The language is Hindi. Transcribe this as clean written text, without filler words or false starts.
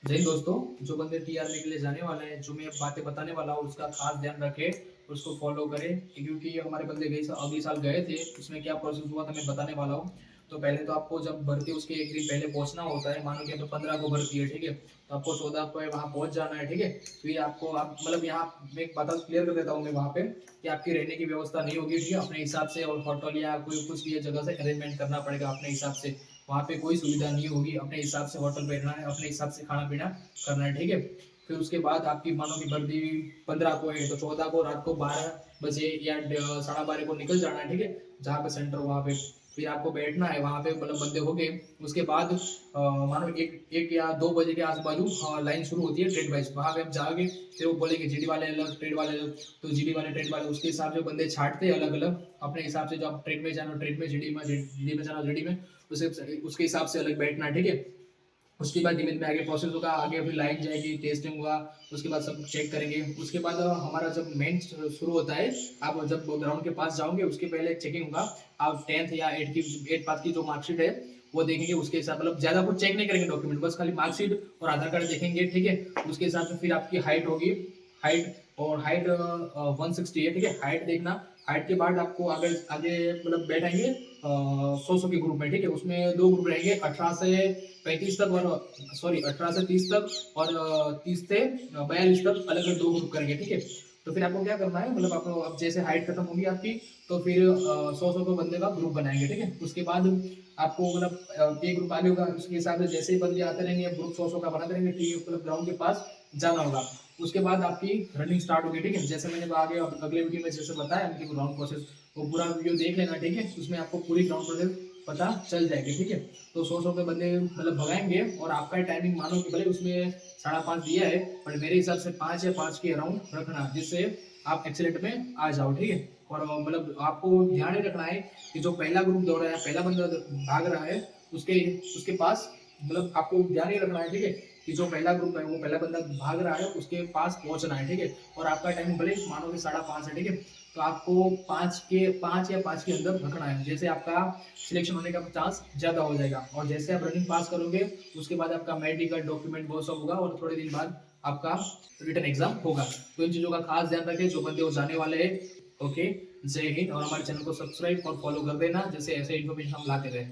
जय हिंद दोस्तों। जो बंदे टीआरपी के लिए जाने वाले हैं, जो मैं बातें बताने वाला हूँ उसका खास ध्यान रखें, उसको फॉलो करें, क्योंकि हमारे बंदे अगले साल गए थे, उसमें क्या प्रोसेस हुआ था मैं बताने वाला हूँ। तो पहले तो आपको जब भर्ती उसके एक दिन पहले पहुंचना होता है। मानो कि 15 को भर्ती है, ठीक है, तो आपको 14 को वहाँ पहुंच जाना है, ठीक है। फिर आपको आप मतलब यहाँ मैं एक बात क्लियर कर देता हूँ मैं वहाँ पे कि आपकी रहने की व्यवस्था नहीं होगी, ठीक है। अपने हिसाब से और होटल या कोई कुछ भी जगह से अरेंजमेंट करना पड़ेगा अपने हिसाब से। वहाँ पे कोई सुविधा नहीं होगी, अपने हिसाब से होटल पे रहना है, अपने हिसाब से खाना पीना करना है, ठीक है। फिर उसके बाद आपकी मानो की भर्ती 15 को है, तो 14 को रात को 12 बजे या 12:30 को निकल जाना है, ठीक है, जहाँ पे सेंटर वहाँ पे। फिर आपको बैठना है वहाँ पे, मतलब बंदे हो गए। उसके बाद मानो एक या 2 बजे के आस बाजू लाइन शुरू होती है ट्रेड वाइज, वहाँ पे आप जाओगे। फिर वो बोलेंगे जीडी वाले अलग, ट्रेड वाले अलग। तो जीडी वाले, ट्रेड वाले, उसके हिसाब से बंदे छाटते हैं अलग अलग अपने हिसाब से। जो आप ट्रेड में जाना ट्रेड में, जीडी में जाना जीडी में, उसके हिसाब से अलग बैठना, ठीक है। उसके बाद धीमे धीमे आगे प्रोसेस होगा, आगे फिर लाइन जाएगी, टेस्टिंग होगा, उसके बाद सब चेक करेंगे। उसके बाद हमारा जब मेन शुरू होता है, आप जब ग्राउंड के पास जाओगे उसके पहले चेकिंग होगा। आप 10th या 8 पास की जो मार्कशीट है वो देखेंगे, उसके हिसाब मतलब ज्यादा कुछ चेक नहीं करेंगे डॉक्यूमेंट, बस खाली मार्कशीट और आधार कार्ड देखेंगे, ठीक है। उसके हिसाब से फिर आपकी हाइट होगी, हाइट 160 है, ठीक है। हाइट देखना, हाइट के बाद आपको आगे आगे मतलब बैठाएंगे 100 के ग्रुप में, ठीक है। उसमें दो ग्रुप रहेंगे, 18 से 35 तक, और सॉरी 18 से 30 तक, और 30 से 42 तक, अलग अलग दो ग्रुप करेंगे, ठीक है। तो फिर आपको क्या करना है, मतलब आपको अब जैसे हाइट खत्म होगी आपकी, तो फिर 100 के बंदे का ग्रुप बनाएंगे, ठीक है। उसके बाद आपको मतलब एक ग्रुप आगे होगा, उसके हिसाब से जैसे ही बंदे आते रहेंगे ग्रुप 100 का बनाते रहेंगे, ठीक है। मतलब ग्राउंड के पास जाना होगा। उसके बाद आपकी रनिंग स्टार्ट होगी, ठीक है। जैसे मैंने आगे अगले वीडियो में जैसे बताया उनकी ग्राउंड प्रोसेस, वो पूरा वीडियो देख लेना, ठीक है। उसमें आपको पूरी ग्राउंड प्रोसेस पता चल जाएगी, ठीक है। तो 100 के बंदे मतलब भगाएंगे, और आपका टाइमिंग मानो कि भले उसमें 5:30 दिया है, पर मेरे हिसाब से 5 या 5 के अराउंड रखना, जिससे आप एक्सीलेंट में आ जाओ, ठीक है। और मतलब आपको ध्यान ही रखना है कि जो पहला ग्रुप दौड़ रहा है, पहला बंदा भाग रहा है, उसके उसके पास मतलब आपको ध्यान ही रखना है, ठीक है, कि जो पहला ग्रुप है वो पहला बंदा भाग रहा है उसके पास पहुंचना है, ठीक है। और आपका टाइम भले मानो कि 5:30 है, ठीक है। तो आपको 5 या 5 के अंदर रखना है, जैसे आपका सिलेक्शन होने का चांस ज्यादा हो जाएगा। और जैसे आप रनिंग पास करोगे उसके बाद आपका मेडिकल डॉक्यूमेंट वो सब होगा, और थोड़े दिन बाद आपका रिटर्न एग्जाम होगा। तो इन चीजों का खास ध्यान रखें जो बंदे वो जाने वाले हैं। ओके, जय हिंद। और हमारे चैनल को सब्सक्राइब और फॉलो कर देना, जैसे ऐसे इन्फॉर्मेशन हम लाते रहे।